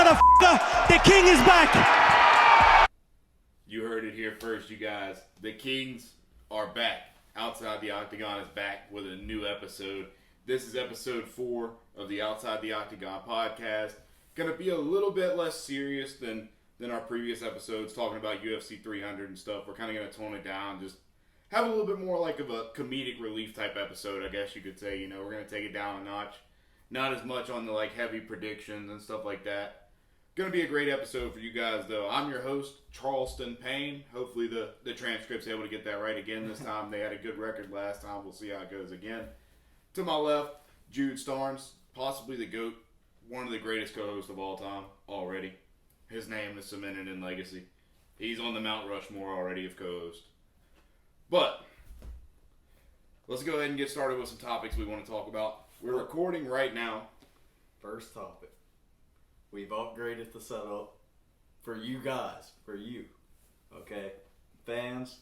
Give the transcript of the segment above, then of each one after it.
motherfucker. The king is back. You heard it here first, you guys. The Kings are back. Outside the Octagon is back with a new episode. This is episode 4 of the Outside the Octagon podcast. Going to be a little bit less serious than our previous episodes, talking about UFC 300 and stuff. We're kind of going to tone it down, just have a little bit more like of a comedic relief type episode, I guess you could say. You know, we're going to take it down a notch. Not as much on the like heavy predictions and stuff like that. Going to be a great episode for you guys, though. I'm your host, Charleston, Payne. Hopefully the transcript's able to get that right again this time. They had a good record last time. We'll see how it goes again. To my left, Jude Starns, possibly the GOAT, one of the greatest co-hosts of all time already. His name is cemented in legacy. He's on the Mount Rushmore already of co-host. But let's go ahead and get started with some topics we want to talk about. We're recording right now. First topic. We've upgraded the setup for you guys, for you, okay? Fans,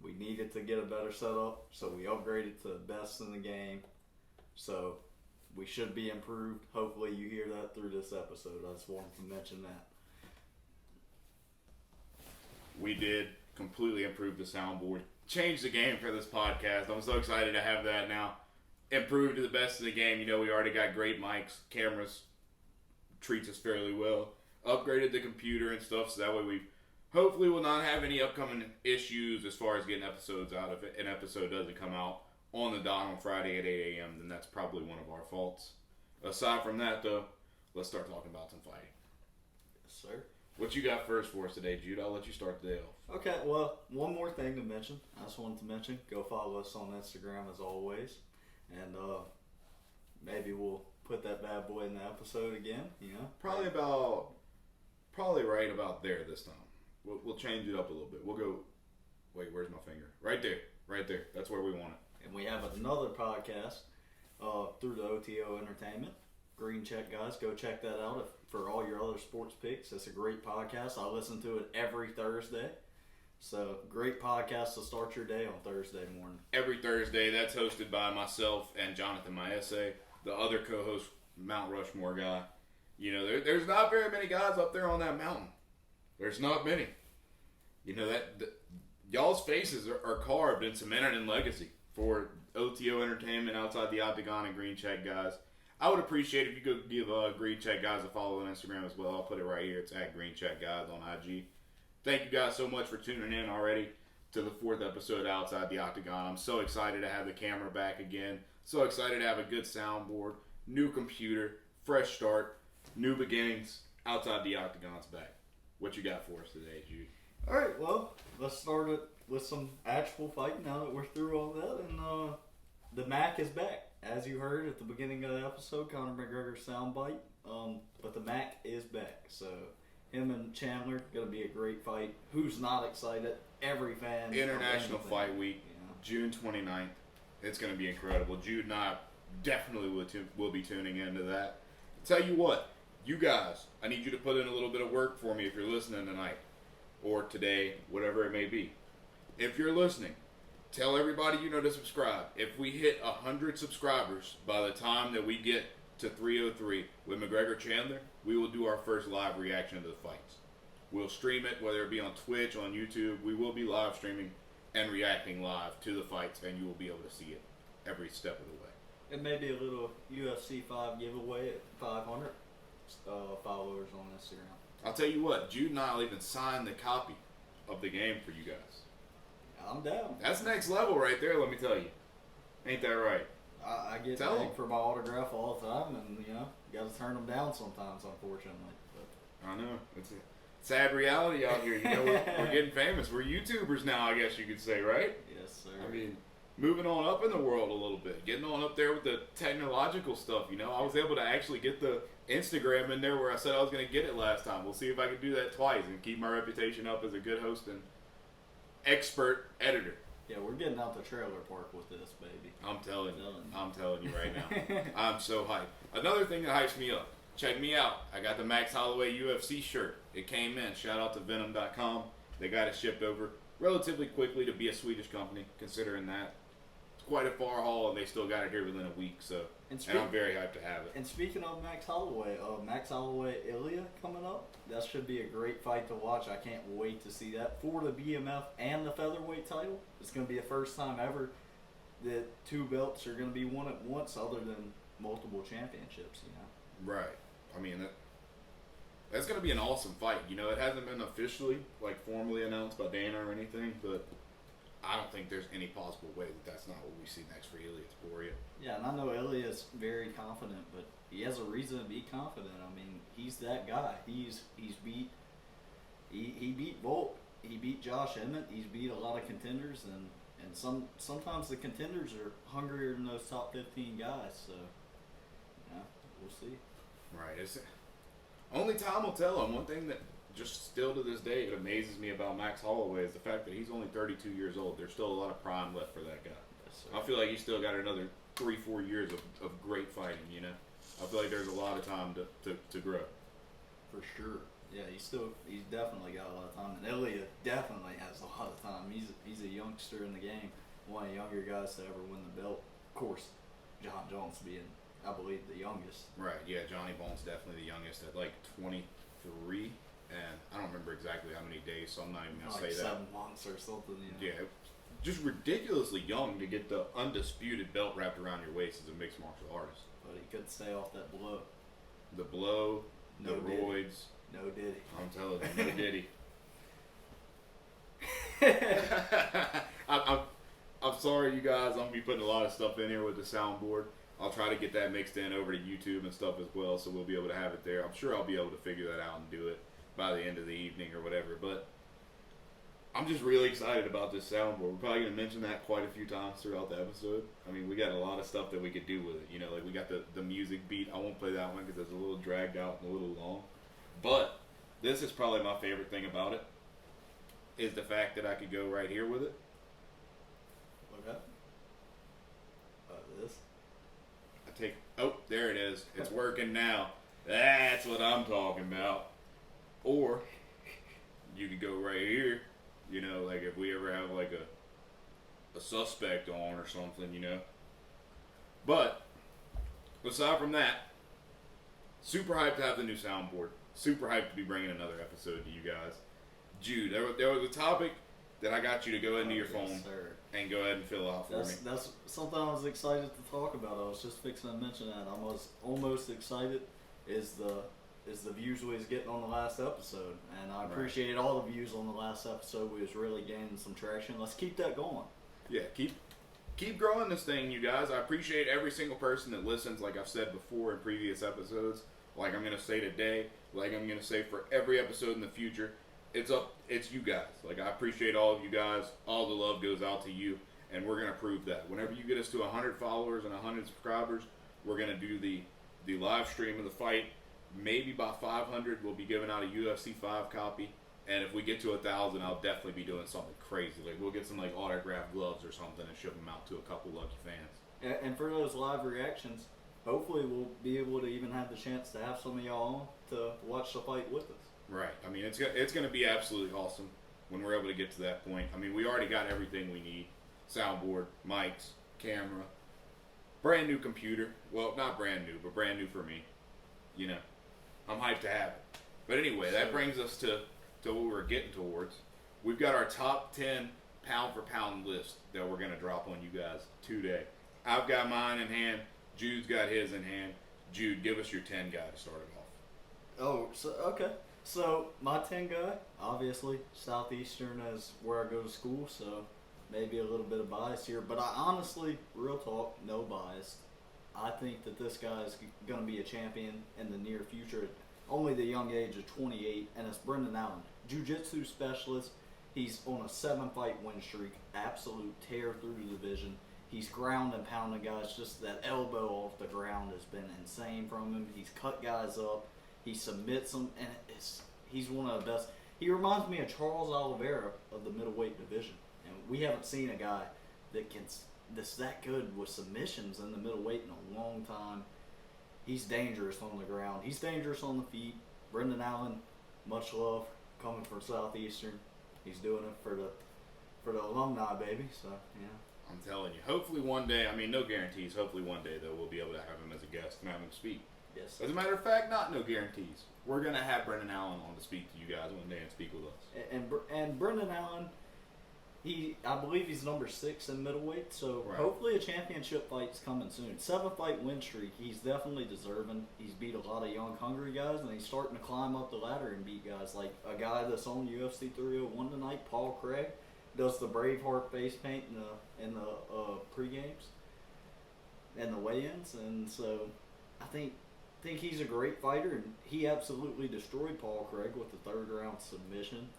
we needed to get a better setup, so we upgraded to the best in the game. So we should be improved. Hopefully you hear that through this episode. I just wanted to mention that. We did completely improve the soundboard. Changed the game for this podcast. I'm so excited to have that now. Improved to the best of the game. You know, we already got great mics, cameras, treats us fairly well. Upgraded the computer and stuff, so that way we hopefully will not have any upcoming issues as far as getting episodes out. If an episode doesn't come out on the dot on Friday at 8 a.m., then that's probably one of our faults. Aside from that, though, let's start talking about some fighting. Yes, sir. What you got first for us today, Jude? I'll let you start the day off. Okay, well, one more thing to mention. I just wanted to mention, go follow us on Instagram as always. And maybe we'll put that bad boy in the episode again, you know? Probably right about there this time. We'll change it up a little bit. We'll go, wait, where's my finger? Right there. That's where we want it. And we have another podcast through the OTO Entertainment. Green Check, guys. Go check that out for all your other sports picks. It's a great podcast. I listen to it every Thursday. So, great podcast to start your day on Thursday morning. Every Thursday, that's hosted by myself and Jonathan Maese, the other co-host, Mount Rushmore guy. You know, there's not very many guys up there on that mountain. There's not many. You know, y'all's faces are carved and cemented in legacy for OTO Entertainment, Outside the Octagon, and Green Check guys. I would appreciate if you could give Green Check guys a follow on Instagram as well. I'll put it right here. It's at Green Check guys on IG. Thank you guys so much for tuning in already to the 4th episode of Outside the Octagon. I'm so excited to have the camera back again. So excited to have a good soundboard, new computer, fresh start, new beginnings. Outside the Octagon's back. What you got for us today, Jude? All right, well, let's start it with some actual fighting now that we're through all that. And the Mac is back. As you heard at the beginning of the episode, Conor McGregor's soundbite. But the Mac is back, so him and Chandler, going to be a great fight. Who's not excited? Every fan. International Fight Week, June 29th. It's going to be incredible. Jude and I definitely will be tuning into that. Tell you what, you guys, I need you to put in a little bit of work for me if you're listening tonight or today, whatever it may be. If you're listening, tell everybody you know to subscribe. If we hit 100 subscribers by the time that we get to 303 with McGregor Chandler, we will do our first live reaction to the fights. We'll stream it, whether it be on Twitch, on YouTube. We will be live streaming and reacting live to the fights, and you will be able to see it every step of the way. And maybe a little UFC 5 giveaway at 500 followers on Instagram. I'll tell you what, Jude and I will even sign the copy of the game for you guys. I'm down. That's next level right there, let me tell you. Ain't that right? I get tagged for my autograph all the time, and you got to turn them down sometimes, unfortunately. But I know it's a sad reality out here. You know, we're getting famous. We're YouTubers now, I guess you could say, right? Yes, sir. I mean, moving on up in the world a little bit, getting on up there with the technological stuff. You know, I was able to actually get the Instagram in there where I said I was going to get it last time. We'll see if I can do that twice and keep my reputation up as a good host and expert editor. Yeah, we're getting out the trailer park with this, baby. I'm telling you right now. I'm so hyped. Another thing that hypes me up, check me out. I got the Max Holloway UFC shirt. It came in. Shout out to Venom.com. They got it shipped over relatively quickly to be a Swedish company, considering that. It's quite a far haul, and they still got it here within a week. So and I'm very hyped to have it. And speaking of Max Holloway, Ilia coming up. That should be a great fight to watch. I can't wait to see that for the BMF and the featherweight title. It's going to be the first time ever that two belts are going to be won at once, other than multiple championships. Right. I mean, that's going to be an awesome fight. It hasn't been officially, formally announced by Dana or anything, but I don't think there's any possible way that that's not what we see next for Ilia Topuria. Yeah, and I know Ilia's very confident, but he has a reason to be confident. I mean, he's that guy. He beat Volk. He beat Josh Emmett. He's beat a lot of contenders, and sometimes the contenders are hungrier than those top 15 guys. So, we'll see. Right. Only time will tell. And one thing that just still to this day it amazes me about Max Holloway is the fact that he's only 32 years old. There's still a lot of prime left for that guy. Yes, I feel like he's still got another 3-4 years of great fighting. I feel like there's a lot of time to grow. For sure. Yeah, he's definitely got a lot of time, and Ilia definitely has a lot of time. He's a youngster in the game, one of the younger guys to ever win the belt. Of course, John Jones being, I believe, the youngest. Right. Yeah, Johnny Bone's definitely the youngest at 23, and I don't remember exactly how many days, so I'm not even gonna say that. 7 months or something. Yeah, just ridiculously young to get the undisputed belt wrapped around your waist as a mixed martial artist. But he could stay off that blow. The blow, No the diddy. roids. No diddy. I'm telling you, no diddy. I'm sorry, you guys. I'm gonna be putting a lot of stuff in here with the soundboard. I'll try to get that mixed in over to YouTube and stuff as well, so we'll be able to have it there. I'm sure I'll be able to figure that out and do it by the end of the evening or whatever. But I'm just really excited about this soundboard. We're probably gonna mention that quite a few times throughout the episode. I mean, we got a lot of stuff that we could do with it. We got the music beat. I won't play that one because it's a little dragged out and a little long. But this is probably my favorite thing about it, is the fact that I could go right here with it. Okay. This. There it is. It's working now. That's what I'm talking about. Or you could go right here, if we ever have a suspect on or something, But aside from that, super hyped to have the new soundboard. Super hyped to be bringing another episode to you guys. Jude, there was a topic that I got you to go into your phone and go ahead and fill out for me. That's something I was excited to talk about. I was just fixing to mention that. I was almost excited is the views we was getting on the last episode. And I appreciated all the views on the last episode. We was really gaining some traction. Let's keep that going. Yeah, keep growing this thing, you guys. I appreciate every single person that listens, like I've said before in previous episodes. Like I'm going to say today, like I'm going to say for every episode in the future, it's you guys. I appreciate all of you guys. All the love goes out to you, and we're going to prove that. Whenever you get us to 100 followers and 100 subscribers, we're going to do the live stream of the fight. Maybe by 500, we'll be giving out a UFC 5 copy, and if we get to 1,000, I'll definitely be doing something crazy. We'll get some autographed gloves or something and ship them out to a couple lucky fans. And for those live reactions, hopefully we'll be able to even have the chance to have some of y'all on to watch the fight with us. Right. I mean, it's going to be absolutely awesome when we're able to get to that point. I mean, we already got everything we need. Soundboard, mics, camera, brand new computer. Well, not brand new, but brand new for me. I'm hyped to have it. But anyway, that brings us to what we're getting towards. We've got our top 10 pound for pound list that we're going to drop on you guys today. I've got mine in hand. Jude's got his in hand. Jude, give us your 10 guy to start it off. Oh, okay. So my 10 guy, obviously Southeastern is where I go to school, so maybe a little bit of bias here, but I honestly, real talk, no bias. I think that this guy is going to be a champion in the near future, only the young age of 28, and it's Brendan Allen, jiu-jitsu specialist. He's on a 7-fight win streak, absolute tear through the division. He's ground and pounding guys. Just that elbow off the ground has been insane from him. He's cut guys up. He submits them, and he's one of the best. He reminds me of Charles Oliveira of the middleweight division, and we haven't seen a guy that's that good with submissions in the middleweight in a long time. He's dangerous on the ground. He's dangerous on the feet. Brendan Allen, much love, coming from Southeastern. He's doing it for the alumni, baby. So yeah. I'm telling you. Hopefully one day, I mean, no guarantees. Hopefully one day, though, we'll be able to have him as a guest and have him speak. Yes. As a matter of fact, not no guarantees. We're going to have Brendan Allen on to speak to you guys one day and speak with us. And Brendan Allen, I believe he's number 6 in middleweight, so Right. hopefully a championship fight's coming soon. 7-fight win streak, he's definitely deserving. He's beat a lot of young, hungry guys, and he's starting to climb up the ladder and beat guys like a guy that's on UFC 301 tonight, Paul Craig, does the Braveheart face paint in the pre-games and the weigh-ins, and so I think he's a great fighter, and he absolutely destroyed Paul Craig with the 3rd-round submission.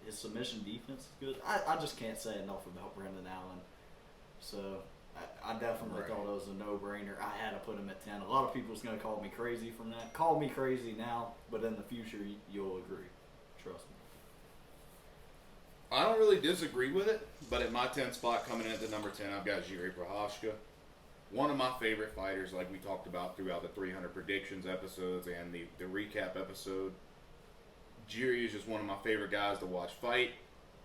His submission defense is good. I just can't say enough about Brendan Allen. So I definitely Right. thought it was a no-brainer. I had to put him at 10. A lot of people's going to call me crazy from that. Call me crazy now, but in the future you'll agree. Trust me. I don't really disagree with it, but at my 10th spot, coming in at the number 10, I've got Jiří Procházka. One of my favorite fighters, like we talked about throughout the 300 predictions episodes and the recap episode. Jiří is just one of my favorite guys to watch fight.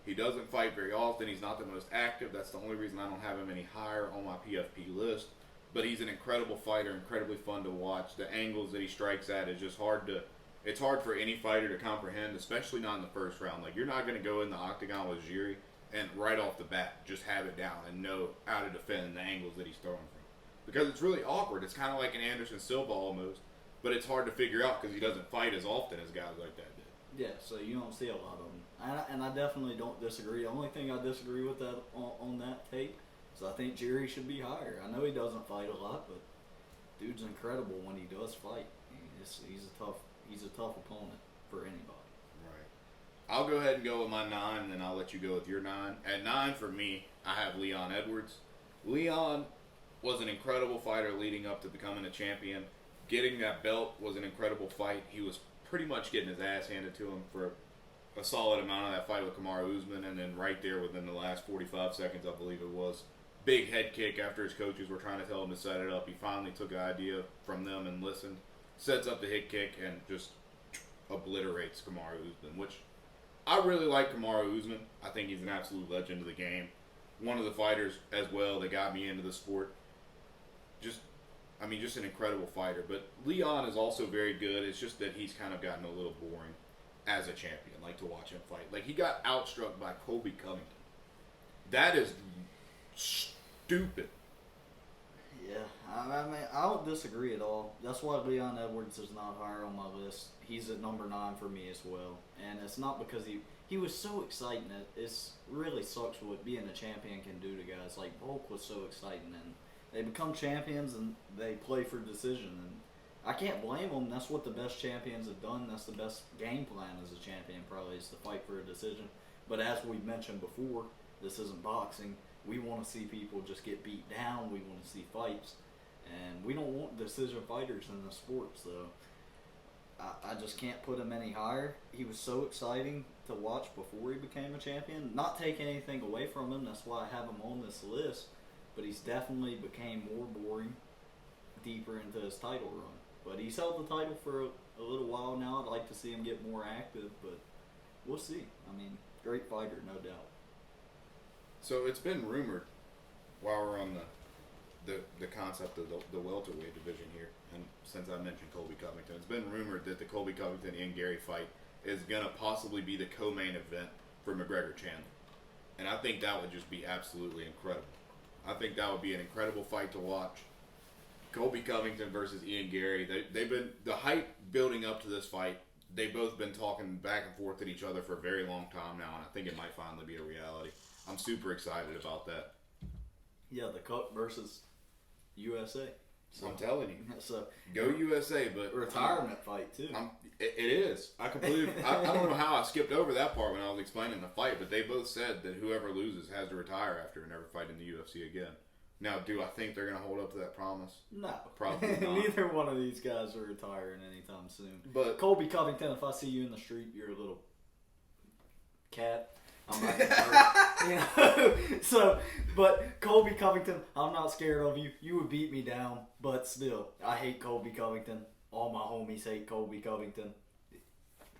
He doesn't fight very often. He's not the most active. That's the only reason I don't have him any higher on my PFP list. But he's an incredible fighter, incredibly fun to watch. The angles that he strikes at is just it's hard for any fighter to comprehend, especially not in the first round. Like, you're not going to go in the octagon with Jiří and right off the bat just have it down and know how to defend the angles that he's throwing from. Because it's really awkward. It's kind of like an Anderson Silva almost, but it's hard to figure out because he doesn't fight as often as guys like that do. Yeah, so you don't see a lot of them. And I definitely don't disagree. The only thing I disagree with that on that tape is I think Jiří should be higher. I know he doesn't fight a lot, but dude's incredible when he does fight. He's a tough opponent for anybody. Right. I'll go ahead and go with my 9, and then I'll let you go with your 9. At 9 for me, I have Leon Edwards. Leon was an incredible fighter leading up to becoming a champion. Getting that belt was an incredible fight. He was pretty much getting his ass handed to him for a solid amount of that fight with Kamaru Usman, and then right there within the last 45 seconds, I believe it was, big head kick after his coaches were trying to tell him to set it up. He finally took an idea from them and listened, sets up the hit kick, and just obliterates Kamaru Usman, which I really like Kamaru Usman. I think he's an absolute legend of the game. One of the fighters as well that got me into the sport. Just an incredible fighter. But Leon is also very good. It's just that he's kind of gotten a little boring as a champion, like to watch him fight. Like, he got outstruck by Colby Covington. That is stupid. Yeah, I mean, I don't disagree at all. That's why Leon Edwards is not higher on my list. He's at number 9 for me as well. And it's not because he was so exciting. It's really sucks what being a champion can do to guys. Like, Volk was so exciting, and they become champions and they play for decision. And I can't blame them. That's what the best champions have done. That's the best game plan as a champion, probably, is to fight for a decision. But as we mentioned before, this isn't boxing. We want to see people just get beat down. We want to see fights. And we don't want decision fighters in the sport. So I just can't put him any higher. He was so exciting to watch before he became a champion. Not taking anything away from him. That's why I have him on this list. But he's definitely became more boring deeper into his title run. But he's held the title for a little while now. I'd like to see him get more active, but we'll see. I mean, great fighter, no doubt. So it's been rumored, while we're on the concept of the welterweight division here, and since I mentioned Colby Covington, it's been rumored that the Colby Covington Ian Gary fight is going to possibly be the co-main event for McGregor Chandler. And I think that would just be absolutely incredible. I think that would be an incredible fight to watch. Colby Covington versus Ian Gary. They've been, the hype building up to this fight, they've both been talking back and forth at each other for a very long time now, and I think it might finally be a reality. I'm super excited about that. Yeah, the Cup versus USA. So, I'm telling you. So Go USA, but retirement fight too. It is. I completely. I don't know how I skipped over that part when I was explaining the fight, but they both said that whoever loses has to retire after and never fight in the UFC again. Now, do I think they're going to hold up to that promise? No, Probably not. Neither one of these guys are retiring anytime soon. But Colby Covington, if I see you in the street, you're a little cat. I'm not gonna you know? So, but Colby Covington, I'm not scared of you. You would beat me down, but still, I hate Colby Covington. All my homies hate Colby Covington.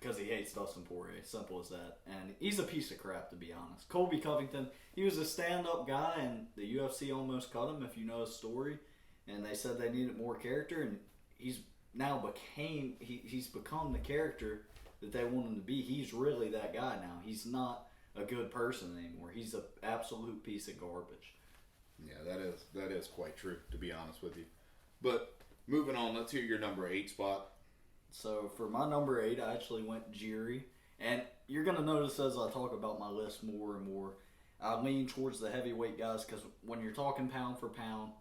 because he hates Dustin Poirier. Simple as that. And he's a piece of crap, to be honest. Colby Covington, he was a stand-up guy, and the UFC almost cut him, if you know his story. And they said they needed more character, and he's become the character that they want him to be. He's really that guy now. He's not a good person anymore. He's an absolute piece of garbage. Yeah, that is quite true, to be honest with you. But moving on, let's hear your number 8 spot. So for my number 8, I actually went Jiri. And you're going to notice as I talk about my list more and more, I lean towards the heavyweight guys because when you're talking pound for pound,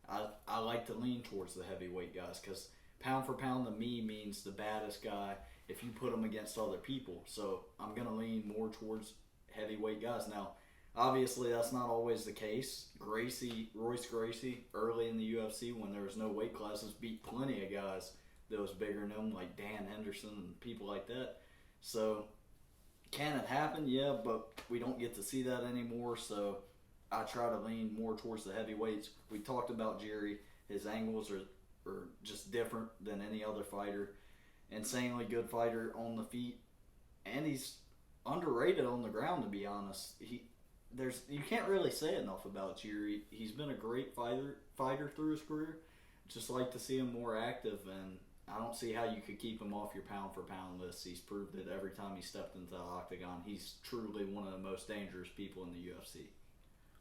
I like to lean towards the heavyweight guys because pound for pound to me means the baddest guy if you put him against other people. So I'm going to lean more towards heavyweight guys. Now, obviously that's not always the case. Royce Gracie, early in the UFC when there was no weight classes, beat plenty of guys that was bigger than him, like Dan Henderson and people like that. So, can it happen? Yeah, but we don't get to see that anymore, so I try to lean more towards the heavyweights. We talked about Jerry. His angles are just different than any other fighter. Insanely good fighter on the feet, and he's underrated on the ground, to be honest. You can't really say enough about Jerry. He's been a great fighter through his career. Just like to see him more active, and I don't see how you could keep him off your pound-for-pound list. He's proved it every time he stepped into the Octagon. He's truly one of the most dangerous people in the UFC.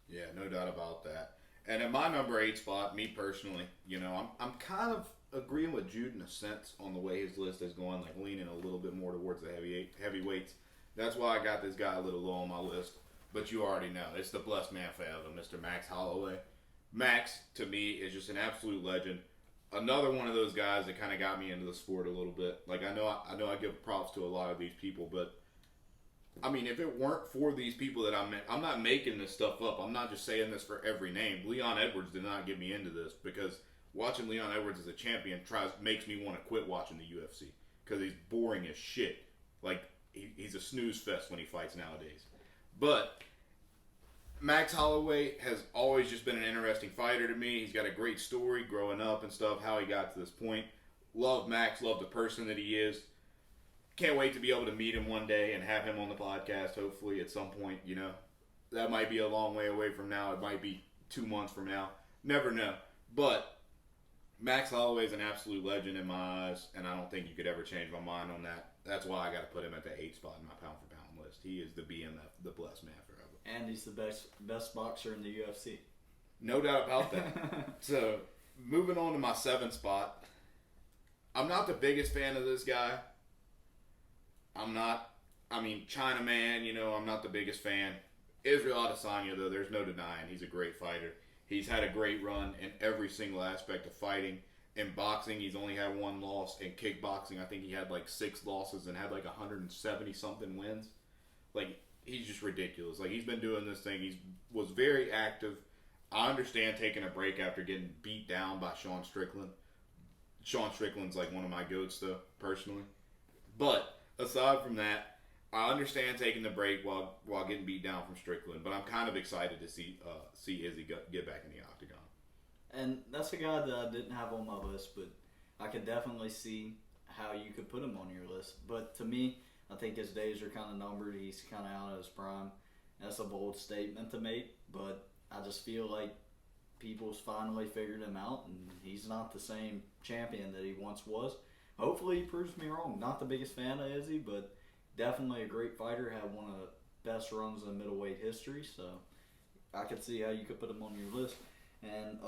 Yeah, no doubt about that. And in my number 8 spot, me personally, I'm kind of agreeing with Jude in a sense on the way his list is going, like leaning a little bit more towards the heavyweights. That's why I got this guy a little low on my list. But you already know, it's the blessed man forever, Mr. Max Holloway. Max, to me, is just an absolute legend. Another one of those guys that kind of got me into the sport a little bit. Like, I know I give props to a lot of these people, but I mean, if it weren't for these people that I'm not making this stuff up. I'm not just saying this for every name. Leon Edwards did not get me into this because watching Leon Edwards as a champion makes me want to quit watching the UFC because he's boring as shit. Like, he's a snooze fest when he fights nowadays. But Max Holloway has always just been an interesting fighter to me. He's got a great story growing up and stuff, how he got to this point. Love Max, love the person that he is. Can't wait to be able to meet him one day and have him on the podcast, hopefully, at some point, That might be a long way away from now. It might be 2 months from now. Never know. But Max Holloway is an absolute legend in my eyes, and I don't think you could ever change my mind on that. That's why I got to put him at the 8 spot in my pound-for-pound list. He is the BMF, the blessed man forever. And he's the best boxer in the UFC. No doubt about that. So, moving on to my 7th spot. I'm not the biggest fan of this guy. Chinaman, I'm not the biggest fan. Israel Adesanya, though, there's no denying. He's a great fighter. He's had a great run in every single aspect of fighting. In boxing, he's only had 1 loss. In kickboxing, I think he had like 6 losses and had like 170-something wins. Like, he's just ridiculous. Like, he's been doing this thing. He was very active. I understand taking a break after getting beat down by Sean Strickland. Sean Strickland's like one of my goats, though, personally. But aside from that, I understand taking the break while getting beat down from Strickland. But I'm kind of excited to see Izzy get back in the Octagon. And that's a guy that I didn't have on my list, but I could definitely see how you could put him on your list. But to me, I think his days are kind of numbered. He's kind of out of his prime. That's a bold statement to make, but I just feel like people's finally figured him out, and he's not the same champion that he once was. Hopefully he proves me wrong. Not the biggest fan of Izzy, but definitely a great fighter. Had one of the best runs in middleweight history, so I could see how you could put him on your list. And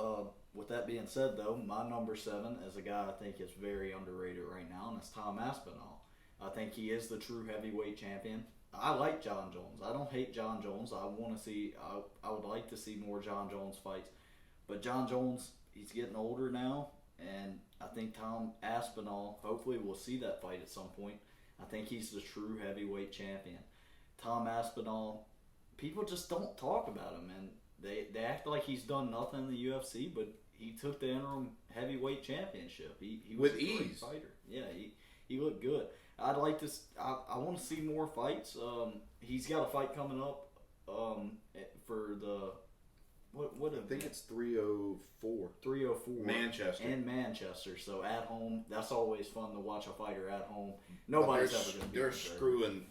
with that being said, though, my number 7 is a guy I think is very underrated right now, and it's Tom Aspinall. I think he is the true heavyweight champion. I like John Jones. I don't hate John Jones. I would like to see more John Jones fights. But John Jones, he's getting older now, and I think Tom Aspinall, hopefully we'll see that fight at some point. I think he's the true heavyweight champion. Tom Aspinall, people just don't talk about him, and they act like he's done nothing in the UFC, but he took the interim heavyweight championship. He was with a great ease. Fighter. Yeah, he looked good. I'd like to. I want to see more fights. He's got a fight coming up for the What I think it's 304. 304. Manchester. And Manchester. So at home, that's always fun to watch a fighter at home. Nobody's ever going to be They're screwing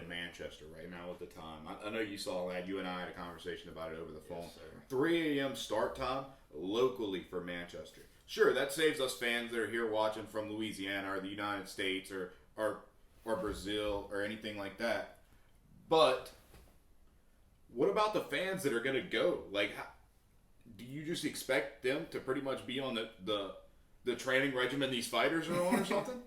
Manchester right now at the time. I know you saw that. You and I had a conversation about it over the phone. Yes, sir. 3 a.m. start time locally for Manchester. Sure, that saves us fans that are here watching from Louisiana or the United States or Brazil or anything like that. But what about the fans that are going to go? Like, do you just expect them to pretty much be on the training regimen these fighters are on or something?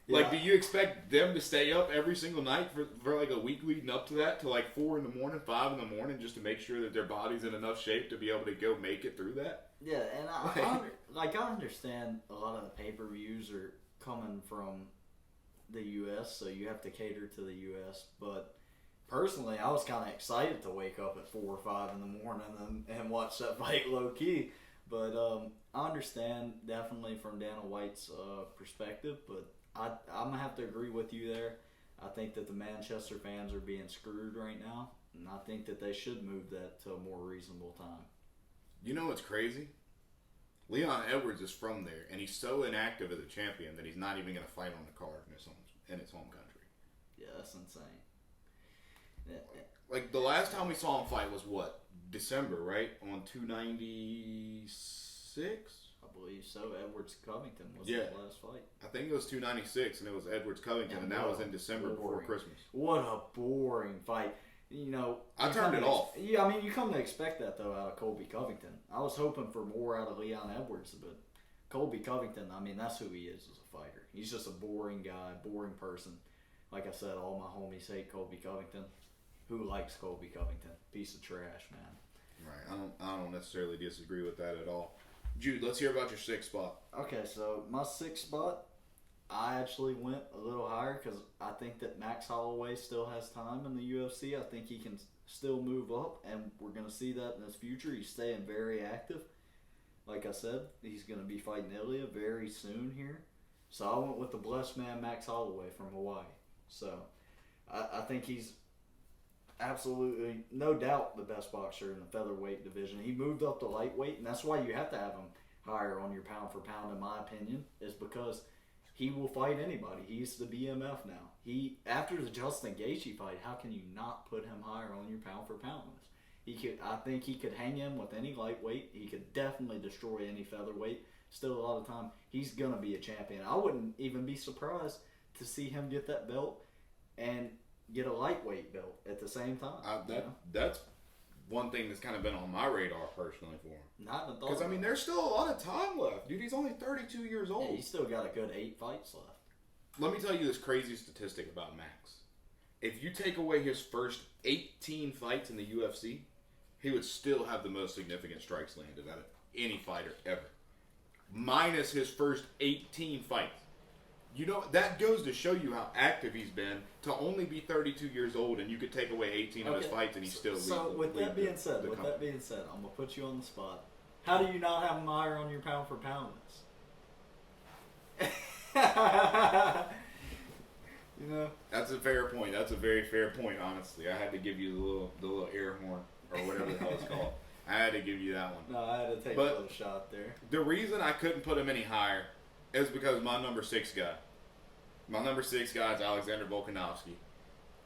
Yeah. Like, do you expect them to stay up every single night for like a week leading up to that, to like 4 in the morning, 5 in the morning, just to make sure that their body's in enough shape to be able to go make it through that? Yeah, and I understand a lot of the pay-per-views are coming from the U.S., so you have to cater to the U.S., but personally, I was kind of excited to wake up at 4 or 5 in the morning and watch that fight low-key, but I understand definitely from Dana White's perspective, but I'm going to have to agree with you there. I think that the Manchester fans are being screwed right now, and I think that they should move that to a more reasonable time. You know what's crazy? Leon Edwards is from there, and he's so inactive as a champion that he's not even going to fight on the card in his home country. Yeah, that's insane. Yeah. Like, the last time we saw him fight was what? December, right? On 296? I believe so. Edwards Covington was Yeah. the last fight. I think it was 296, and it was Edwards Covington, and that was in December before Christmas. What a boring fight. You know, I turned it off. Yeah, I mean, you come to expect that, though, out of Colby Covington. I was hoping for more out of Leon Edwards, but Colby Covington, I mean, that's who he is as a fighter. He's just a boring guy, boring person. Like I said, all my homies hate Colby Covington. Who likes Colby Covington? Piece of trash, man. Right. I don't necessarily disagree with that at all. Jude, let's hear about your 6th spot. Okay, so my 6th spot, I actually went a little higher because I think that Max Holloway still has time in the UFC. I think he can still move up, and we're going to see that in his future. He's staying very active. Like I said, he's going to be fighting Ilia very soon here. So I went with the blessed man, Max Holloway from Hawaii. So I think he's absolutely, no doubt, the best boxer in the featherweight division. He moved up to lightweight, and that's why you have to have him higher on your pound for pound, in my opinion, is because he will fight anybody. He's the BMF now. After the Justin Gaethje fight, how can you not put him higher on your pound for pound list? I think he could hang in with any lightweight. He could definitely destroy any featherweight. Still, a lot of time, he's going to be a champion. I wouldn't even be surprised to see him get that belt and get a lightweight belt at the same time. That's one thing that's kind of been on my radar personally for him. Because, I mean, there's still a lot of time left. Dude, he's only 32 years old. Yeah, he's still got a good 8 fights left. Let me tell you this crazy statistic about Max. If you take away his first 18 fights in the UFC, he would still have the most significant strikes landed out of any fighter ever. Minus his first 18 fights. You know, that goes to show you how active he's been to only be 32 years old, and you could take away 18 of his fights and he's still leading. So with that being said, I'm going to put you on the spot. How do you not have him higher on your pound for pound list? You know? That's a fair point. That's a very fair point, honestly. I had to give you the little air horn, or whatever the hell it's called. I had to give you that one. No, I had to take a little shot there. The reason I couldn't put him any higher is because my number 6 guy. My number 6 guy is Alexander Volkanovski.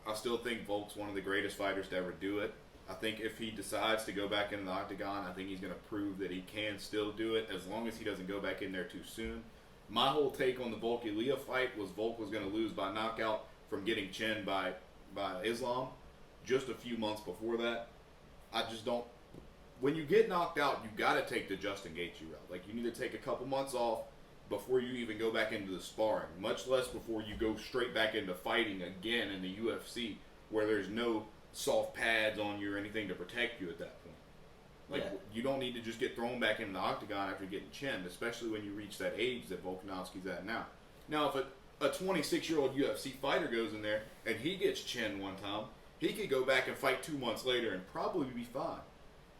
I still think Volk's one of the greatest fighters to ever do it. I think if he decides to go back into the Octagon, I think he's going to prove that he can still do it as long as he doesn't go back in there too soon. My whole take on the Volk-Ilia fight was Volk was going to lose by knockout from getting chinned by Islam just a few months before that. I just don't. When you get knocked out, you got to take the Justin Gaethje route. Like, you need to take a couple months off before you even go back into the sparring, much less before you go straight back into fighting again in the UFC, where there's no soft pads on you or anything to protect you at that point. Like, you don't need to just get thrown back into the Octagon after getting chinned, especially when you reach that age that Volkanovski's at now. Now, if a 26-year-old UFC fighter goes in there and he gets chinned one time, he could go back and fight 2 months later and probably be fine.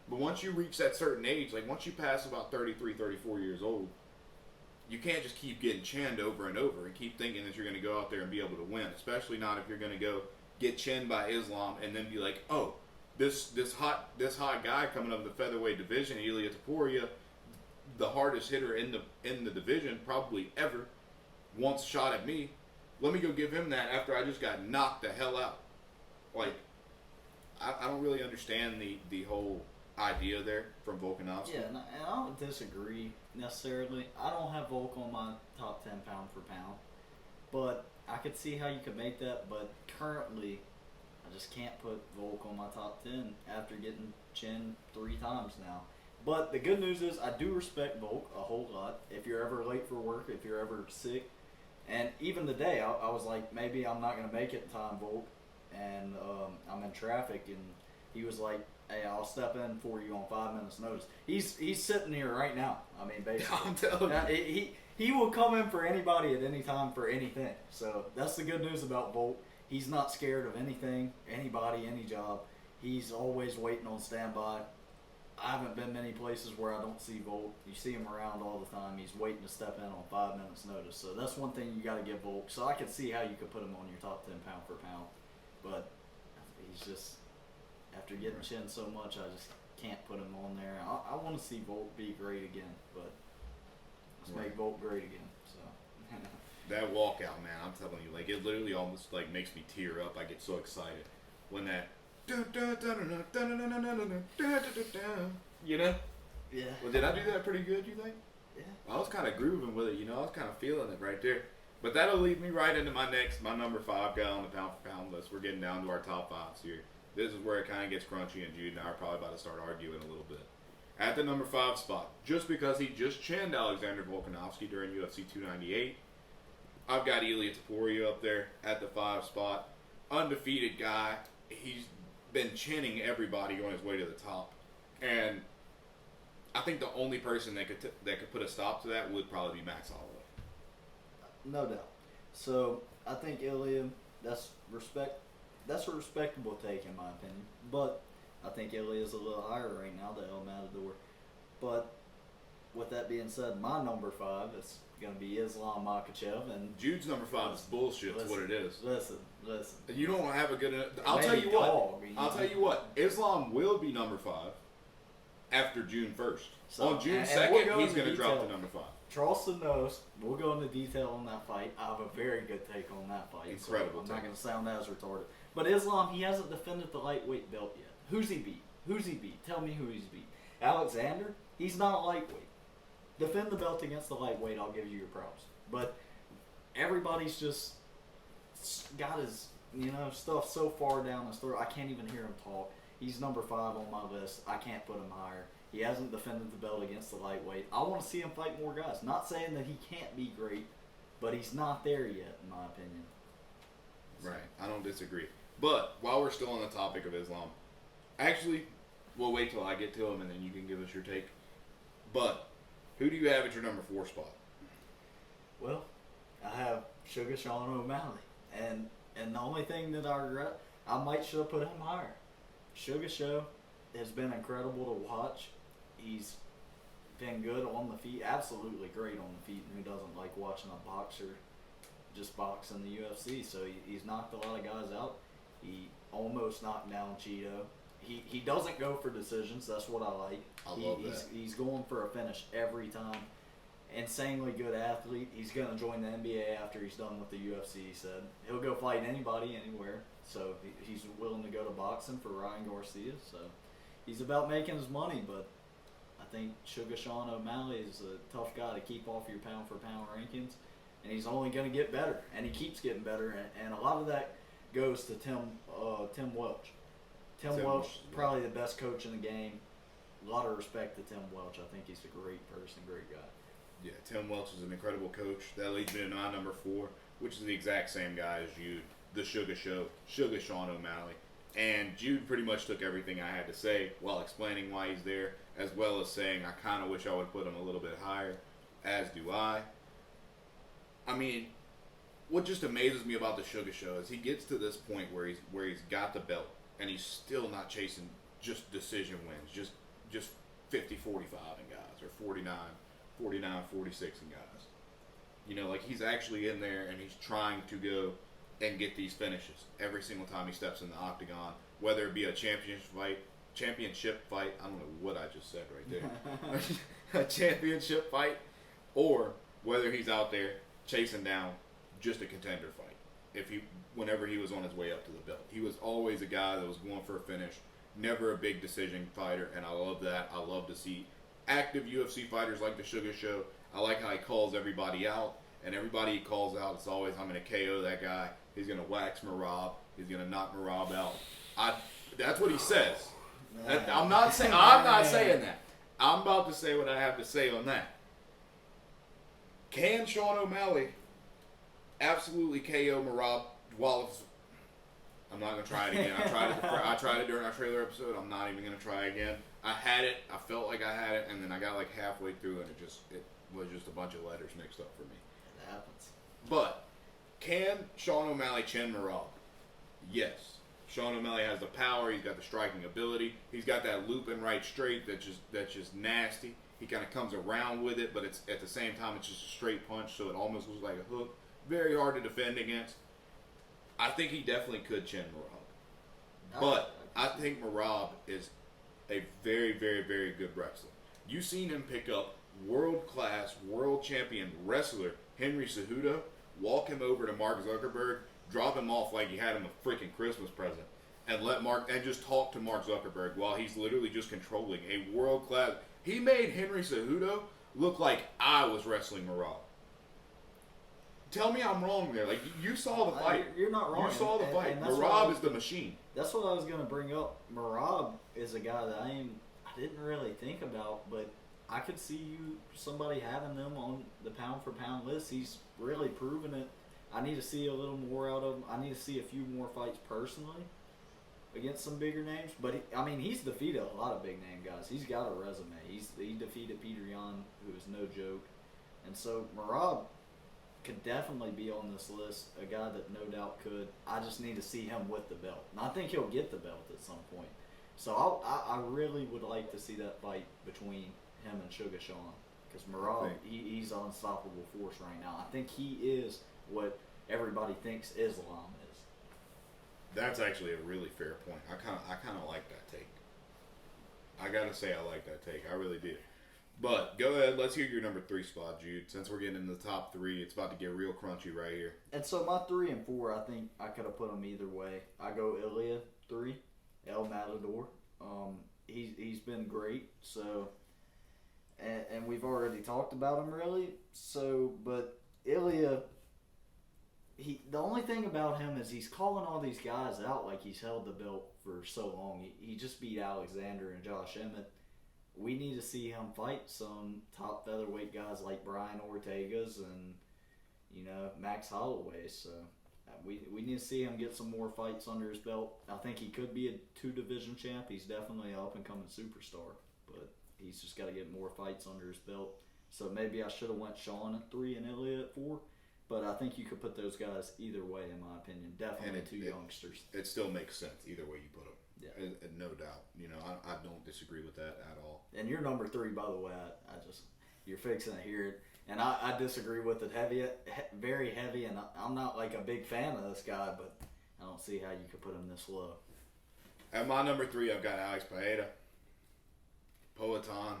But once you reach that certain age, like once you pass about 33, 34 years old, you can't just keep getting chinned over and over and keep thinking that you're going to go out there and be able to win, especially not if you're going to go get chinned by Islam and then be like, oh, this hot guy coming up in the featherweight division, Ilia Topuria, the hardest hitter in the division probably ever, wants a shot at me. Let me go give him that after I just got knocked the hell out. Like, I don't really understand the whole idea there from Volkanovski. Yeah, and I don't disagree necessarily. I don't have Volk on my top 10 pound for pound, but I could see how you could make that. But currently, I just can't put Volk on my top 10 after getting chinned 3 times now. But the good news is I do respect Volk a whole lot. If you're ever late for work, if you're ever sick, and even today I was like, maybe I'm not going to make it in time, Volk, and I'm in traffic, and he was like, hey, I'll step in for you on 5 minutes notice. He's sitting here right now. I mean, basically. I'm telling you. He will come in for anybody at any time for anything. So that's the good news about Volk. He's not scared of anything, anybody, any job. He's always waiting on standby. I haven't been many places where I don't see Volk. You see him around all the time. He's waiting to step in on 5 minutes notice. So that's one thing you got to give Volk. So I can see how you could put him on your top 10 pound for pound. But he's just, after getting chinned so much, I just can't put him on there. I want to see Volk be great again, but let's make Volk great again. So That walkout, man, I'm telling you, like, it literally almost like makes me tear up. I get so excited when that, you know? yeah. Well, did I do that pretty good, you think? Yeah. I was kind of grooving with it, you know. I was kind of feeling it right there. But that'll lead me right into my number 5 guy on the pound for pound list. We're getting down to our top 5s here. This is where it kind of gets crunchy, and Jude and I are probably about to start arguing a little bit. At the number 5 spot, just because he just chinned Alexander Volkanovski during UFC 298, I've got Ilia Topuria up there at the 5 spot. Undefeated guy. He's been chinning everybody on his way to the top. And I think the only person that could put a stop to that would probably be Max Holloway. No doubt. So I think Ilia, that's a respectable take in my opinion. But I think Ilia's a little higher right now, the El Matador. But with that being said, my number 5 is going to be Islam Makhachev, and Jude's number 5 is bullshit. That's what it is. Listen. You don't have a good. I'll Maybe tell you what. dog, I'll tell you what. Islam will be number 5 after June 1st. So, on June and 2nd, we'll go he's into going to drop detail. to number 5. Charleston knows. We'll go into detail on that fight. I have a very good take on that fight. Incredible So I'm take. not going to sound as retarded. But Islam, he hasn't defended the lightweight belt yet. Who's he beat? Tell me who he's beat. Alexander? He's not a lightweight. Defend the belt against the lightweight, I'll give you your props. But everybody's just got his, stuff so far down his throat. I can't even hear him talk. He's number 5 on my list. I can't put him higher. He hasn't defended the belt against the lightweight. I want to see him fight more guys. Not saying that he can't be great, but he's not there yet, in my opinion. Right. I don't disagree. But while we're still on the topic of Islam, actually, we'll wait till I get to him and then you can give us your take. But who do you have at your number 4 spot? Well, I have Sugar Sean O'Malley. And the only thing that I regret, I might should have put him higher. Sugar Show has been incredible to watch. He's been good on the feet, absolutely great on the feet. And who doesn't like watching a boxer just box in the UFC? So he's knocked a lot of guys out. He almost knocked down Cheeto. He doesn't go for decisions. That's what I like. I love that. He's going for a finish every time. Insanely good athlete. He's going to join the NBA after he's done with the UFC, he said. He'll go fight anybody, anywhere. So he's willing to go to boxing for Ryan Garcia. So he's about making his money, but I think Sugar Sean O'Malley is a tough guy to keep off your pound-for-pound rankings. And he's only going to get better. And he keeps getting better. And a lot of that goes to Tim Welch. Tim Welch, probably the best coach in the game. A lot of respect to Tim Welch. I think he's a great person, great guy. Yeah, Tim Welch is an incredible coach. That leads me to my number 4, which is the exact same guy as Jude, the Sugar Show, Sugar Sean O'Malley. And Jude pretty much took everything I had to say while explaining why he's there, as well as saying I kind of wish I would put him a little bit higher, as do I. I mean, what just amazes me about the Sugar Show is he gets to this point where he's got the belt, and he's still not chasing just decision wins, just 50-45 in guys, or 49-46 in guys. Like he's actually in there and he's trying to go and get these finishes every single time he steps in the octagon, whether it be a championship fight. I don't know what I just said right there. A championship fight, or whether he's out there chasing down just a contender fight. Whenever he was on his way up to the belt, he was always a guy that was going for a finish, never a big decision fighter, and I love that. I love to see active UFC fighters like the Sugar Show. I like how he calls everybody out, and everybody he calls out, it's always, I'm going to KO that guy. He's going to wax Merab. He's going to knock Merab out. That's what he says. I'm not saying that. I'm about to say what I have to say on that. Can Sean O'Malley absolutely KO Merab Wallace? I'm not going to try it again. I tried it during our trailer episode. I'm not even going to try again. I had it. I felt like I had it, and then I got like halfway through, and it was just a bunch of letters mixed up for me. It happens. But can Sean O'Malley chin Merab? Yes. Sean O'Malley has the power. He's got the striking ability. He's got that looping right straight that's just nasty. He kind of comes around with it, but it's at the same time it's just a straight punch, so it almost looks like a hook. Very hard to defend against. I think he definitely could chin Merab. But I think Merab is a very, very, very good wrestler. You've seen him pick up world-class, world champion wrestler Henry Cejudo, walk him over to Mark Zuckerberg, drop him off like he had him a freaking Christmas present, and just talk to Mark Zuckerberg while he's literally just controlling a world-class. He made Henry Cejudo look like I was wrestling Merab. Tell me I'm wrong there. Like, you saw the fight. You're not wrong. You saw the fight. Merab is the machine. That's what I was going to bring up. Merab is a guy that I didn't really think about, but I could see somebody having them on the pound-for-pound list. He's really proven it. I need to see a little more out of him. I need to see a few more fights personally against some bigger names. But, he's defeated a lot of big-name guys. He's got a resume. He defeated Peter Yan, who is no joke. And so Merab could definitely be on this list, a guy that no doubt could. I just need to see him with the belt. And I think he'll get the belt at some point. So I really would like to see that fight between him and Sugar Sean. Because Merab, he's an unstoppable force right now. I think he is what everybody thinks Islam is. That's actually a really fair point. I kind of like that take. I gotta say I like that take. I really do. But go ahead, let's hear your number 3 spot, Jude. Since we're getting into the top 3, it's about to get real crunchy right here. And so my 3 and 4, I think I could have put them either way. I go Ilia 3, El Matador. He's been great. So, and we've already talked about him really. So, but Ilia, the only thing about him is he's calling all these guys out like he's held the belt for so long. He just beat Alexander and Josh Emmett. We need to see him fight some top featherweight guys like Brian Ortega's and, Max Holloway. So we need to see him get some more fights under his belt. I think he could be a 2-division champ. He's definitely an up-and-coming superstar. But he's just got to get more fights under his belt. So maybe I should have went Sean at 3 and Ilia at 4. But I think you could put those guys either way, in my opinion. Definitely two youngsters. It still makes sense either way you put them. Yeah. No doubt. I don't disagree with that at all. And you're number 3, by the way. You're fixing to hear it. And I disagree with it very heavy. And I'm not like a big fan of this guy, but I don't see how you could put him this low. At my number 3, I've got Alex Pereira. Poatan.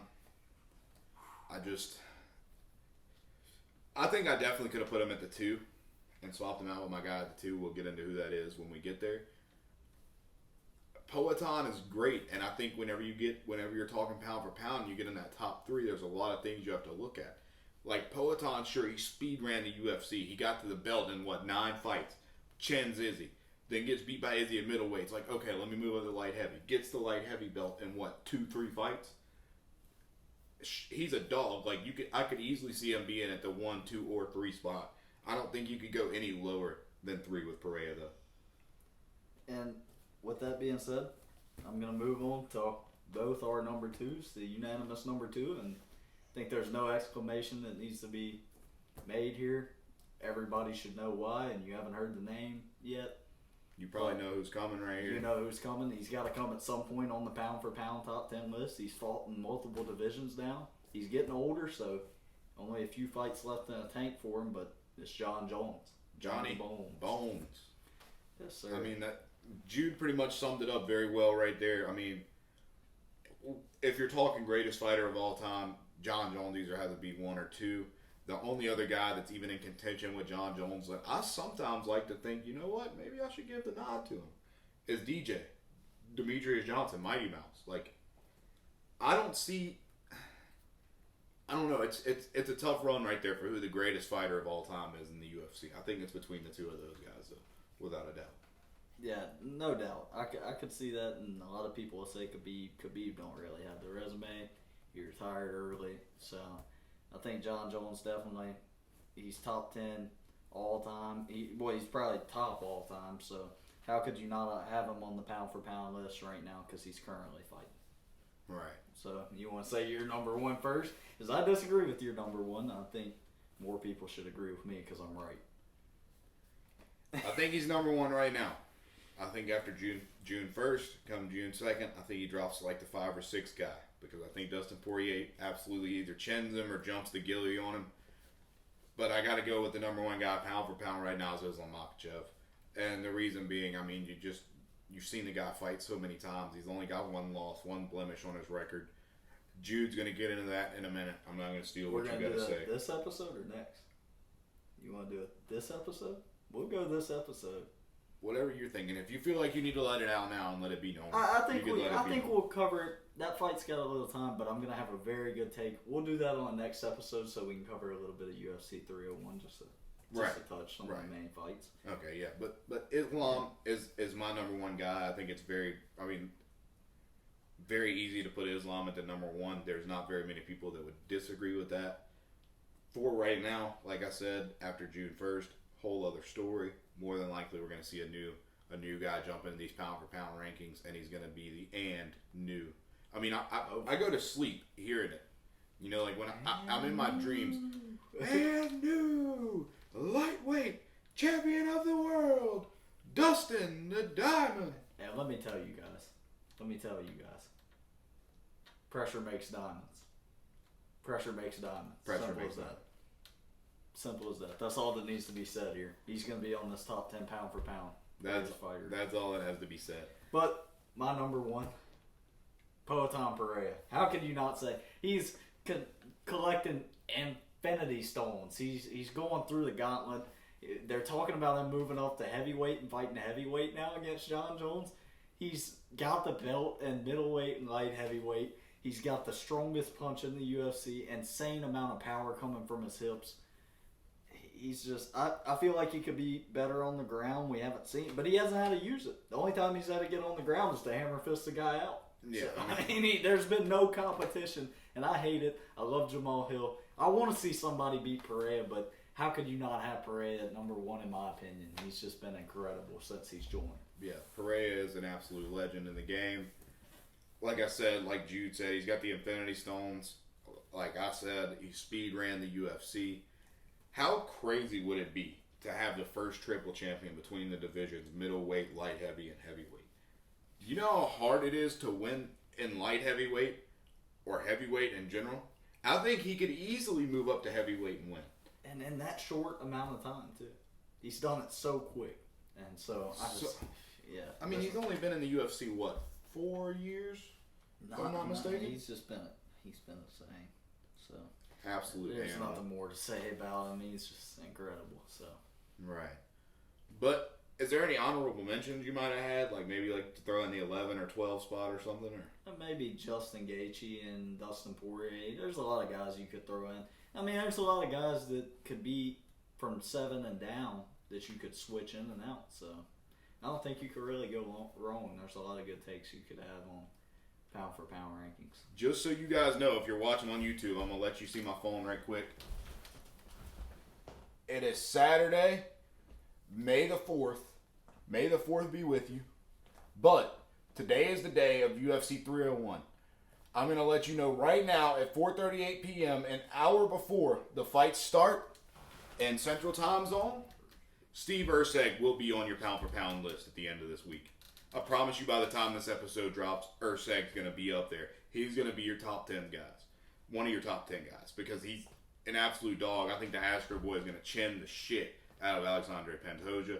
I think I definitely could have put him at the 2 and swapped him out with my guy at the 2. We'll get into who that is when we get there. Poatan is great, and I think whenever you're talking pound for pound, you get in that top 3, there's a lot of things you have to look at. Like Poatan, sure, he speed ran the UFC. He got to the belt in 9 fights. Chins Izzy. Then gets beat by Izzy at middleweight. It's like, okay, let me move over to light heavy. Gets the light heavy belt in 2-3 fights. He's a dog. Like I could easily see him being at the 1, 2, or 3 spot. I don't think you could go any lower than 3 with Pereira, though. And with that being said, I'm going to move on to both our number 2s, the unanimous number 2, and I think there's no exclamation that needs to be made here. Everybody should know why, and you haven't heard the name yet. You probably know who's coming right here. You know who's coming. He's got to come at some point on the pound-for-pound top 10 list. He's fought in multiple divisions now. He's getting older, so only a few fights left in the tank for him, but it's John Jones. Johnny Bones. Yes, sir. I mean, that Jude pretty much summed it up very well right there. I mean, if you're talking greatest fighter of all time, John Jones either has to be one or two. The only other guy that's even in contention with John Jones that I sometimes like to think, you know what, maybe I should give the nod to him, is DJ. Demetrius Johnson, Mighty Mouse. Like, I don't know. It's a tough run right there for who the greatest fighter of all time is in the UFC. I think it's between the two of those guys, though, without a doubt. Yeah, no doubt. I could see that, and a lot of people will say Khabib don't really have the resume. He retired early, so I think John Jones definitely, he's top 10 all time. He's probably top all time, so how could you not have him on the pound for pound list right now, because he's currently fighting. Right. So you want to say you're number one first? Because I disagree with your number one. I think more people should agree with me because I'm right. I think he's number one right now. I think after June 1st, come June 2nd, I think he drops like the 5 or 6 guy. Because I think Dustin Poirier absolutely either chins him or jumps the gilly on him. But I got to go with the number one guy pound for pound right now is Islam Makhachev. And the reason being, I mean, you've seen the guy fight so many times. He's only got one loss, one blemish on his record. Jude's going to get into that in a minute. I'm not going to steal what you got to say. This episode or next? You want to do it this episode? We'll go this episode. Whatever you're thinking. If you feel like you need to let it out now and let it be known, I think we'll cover it. That fight's got a little time, but I'm going to have a very good take. We'll do that on the next episode so we can cover a little bit of UFC 301 just to touch some of the main fights. Okay, yeah. But Islam is my number one guy. I think it's very easy to put Islam at the number one. There's not very many people that would disagree with that. For right now, like I said, after June 1st, whole other story. More than likely, we're going to see a new guy jump into these pound for pound rankings, and he's going to be the new. I mean, I go to sleep hearing it. You know, like when I'm in my dreams. And new lightweight champion of the world, Dustin the Diamond. And let me tell you guys. Pressure makes diamonds. Pressure makes diamonds. Simple as that. That's all that needs to be said here. He's going to be on this top 10 pound for pound. That's all that has to be said. But my number one, Poatan Pereira. How can you not say he's collecting infinity stones? He's going through the gauntlet. They're talking about him moving up to heavyweight and fighting heavyweight now against John Jones. He's got the belt in middleweight and light heavyweight. He's got the strongest punch in the UFC. Insane amount of power coming from his hips. He's just, I feel like he could be better on the ground. We haven't seen it, but he hasn't had to use it. The only time he's had to get on the ground is to hammer fist the guy out. Yeah, so, I mean, there's been no competition, and I hate it. I love Jamal Hill. I want to see somebody beat Pereira, but how could you not have Pereira at number one in my opinion? He's just been incredible since he's joined. Yeah, Pereira is an absolute legend in the game. Like I said, like Jude said, he's got the Infinity Stones. Like I said, he speed ran the UFC. How crazy would it be to have the first triple champion between the divisions, middleweight, light heavy, and heavyweight? Do you know how hard it is to win in light heavyweight or heavyweight in general? I think he could easily move up to heavyweight and win. And in that short amount of time, too. He's done it so quick. And so, I mean, he's only been in the UFC, 4 years? If I'm not mistaken? He's been the same. So, absolutely. There's nothing more to say about him. He's just incredible. So, right. But is there any honorable mentions you might have had? Like maybe to throw in the 11 or 12 spot or something? Or maybe Justin Gaethje and Dustin Poirier. There's a lot of guys you could throw in. I mean, there's a lot of guys that could be from 7 and down that you could switch in and out. So, I don't think you could really go wrong. There's a lot of good takes you could have on pound for pound rankings. Just so you guys know, if you're watching on YouTube, I'm going to let you see my phone right quick. It is Saturday, May the 4th. May the 4th be with you. But today is the day of UFC 301. I'm going to let you know right now at 4:38 p.m., an hour before the fights start in Central Time Zone, Steve Erceg will be on your pound for pound list at the end of this week. I promise you by the time this episode drops, Erceg's going to be up there. He's going to be your top 10 guys. One of your top 10 guys. Because he's an absolute dog. I think the Astro Boy is going to chin the shit out of Alexandre Pantoja.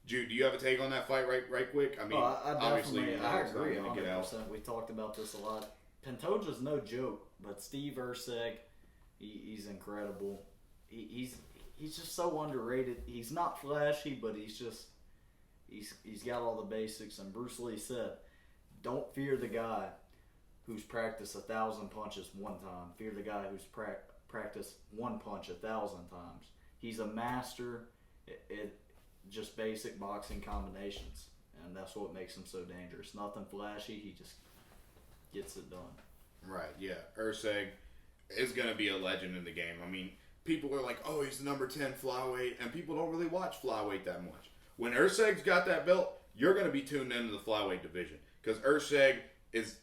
Jude, do you have a take on that fight right quick? I mean, I obviously, definitely, I agree going to get out. 100%. We talked about this a lot. Pantoja's no joke, but Steve Erceg, he's incredible. He's just so underrated. He's not flashy, but he's got all the basics. And Bruce Lee said, "Don't fear the guy who's practiced 1,000 punches one time. Fear the guy who's practiced one punch 1,000 times." He's a master at just basic boxing combinations, and that's what makes him so dangerous. Nothing flashy. He just gets it done. Right, yeah. Erceg is going to be a legend in the game. I mean, people are like, oh, he's the number 10 flyweight, and people don't really watch flyweight that much. When Erceg's got that belt, you're going to be tuned into the flyweight division, because Erceg is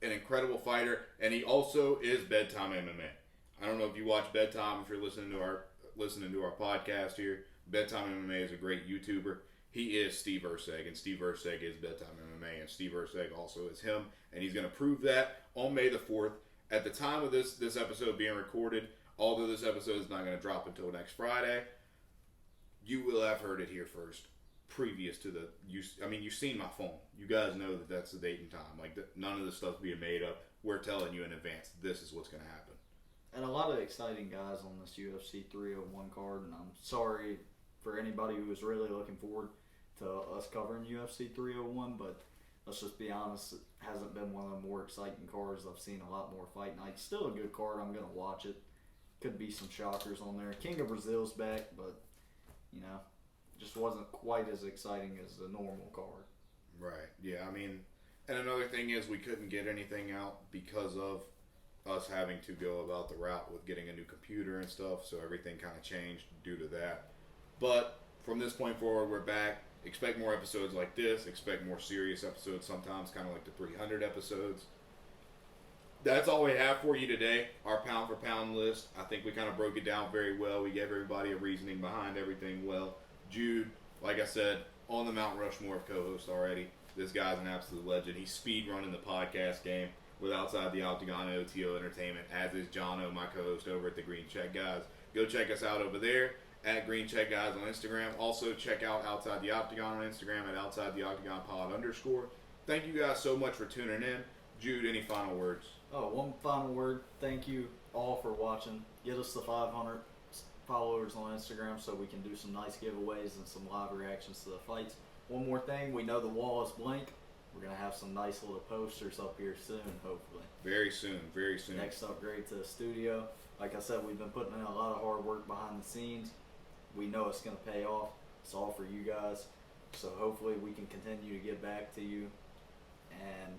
an incredible fighter, and he also is Bedtime MMA. I don't know if you watch Bedtime, if you're listening to our podcast here. Bedtime MMA is a great YouTuber. He is Steve Erceg, and Steve Erceg is Bedtime MMA, and Steve Erceg also is him, and he's going to prove that on May the 4th. At the time of this episode being recorded, although this episode is not going to drop until next Friday, you will have heard it here first, previous to you've seen my phone. You guys know that that's the date and time. Like, none of this stuff's being made up. We're telling you in advance, this is what's going to happen. And a lot of exciting guys on this UFC 301 card, and I'm sorry for anybody who was really looking forward to us covering UFC 301, but let's just be honest, it hasn't been one of the more exciting cards. I've seen a lot more fight nights. Still a good card. I'm going to watch it. Could be some shockers on there. King of Brazil's back, but, just wasn't quite as exciting as the normal card. Right, yeah, I mean, and another thing is we couldn't get anything out because of us having to go about the route with getting a new computer and stuff, so everything kind of changed due to that. But from this point forward, we're back. Expect more episodes like this. Expect more serious episodes sometimes, kind of like the 300 episodes. That's all we have for you today, our pound for pound list. I think we kind of broke it down very well. We gave everybody a reasoning behind everything well. Jude, like I said, on the Mount Rushmore of co-hosts already. This guy's an absolute legend. He's speed running the podcast game with Outside the Octagon OTO Entertainment, as is Jono, my co-host over at the Green Check Guys. Go check us out over there at Green Check Guys on Instagram. Also, check out Outside the Octagon on Instagram at Outside the Octagon _. Thank you guys so much for tuning in. Jude, any final words? Oh, one final word. Thank you all for watching. Get us to 500 followers on Instagram so we can do some nice giveaways and some live reactions to the fights. One more thing, we know the wall is blank. We're going to have some nice little posters up here soon, hopefully. Very soon, very soon. Next upgrade to the studio. Like I said, we've been putting in a lot of hard work behind the scenes. We know it's going to pay off. It's all for you guys. So hopefully we can continue to get back to you. And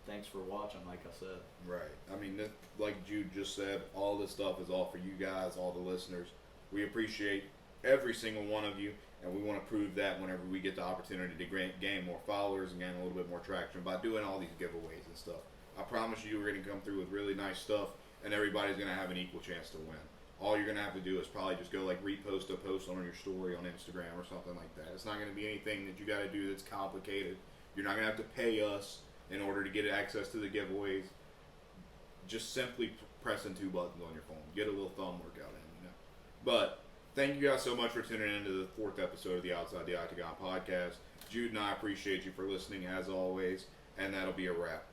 thanks for watching, like I said. Right. I mean, like Jude just said, all this stuff is all for you guys, all the listeners. We appreciate every single one of you, and we want to prove that whenever we get the opportunity to gain more followers and gain a little bit more traction by doing all these giveaways and stuff. I promise you we're going to come through with really nice stuff, and everybody's going to have an equal chance to win. All you're going to have to do is probably just go repost a post on your story on Instagram or something like that. It's not going to be anything that you got to do that's complicated. You're not going to have to pay us in order to get access to the giveaways. Just simply pressing 2 buttons on your phone. Get a little thumb workout in, But thank you guys so much for tuning in to the 4th episode of the Outside the Octagon podcast. Jude and I appreciate you for listening as always, and that'll be a wrap.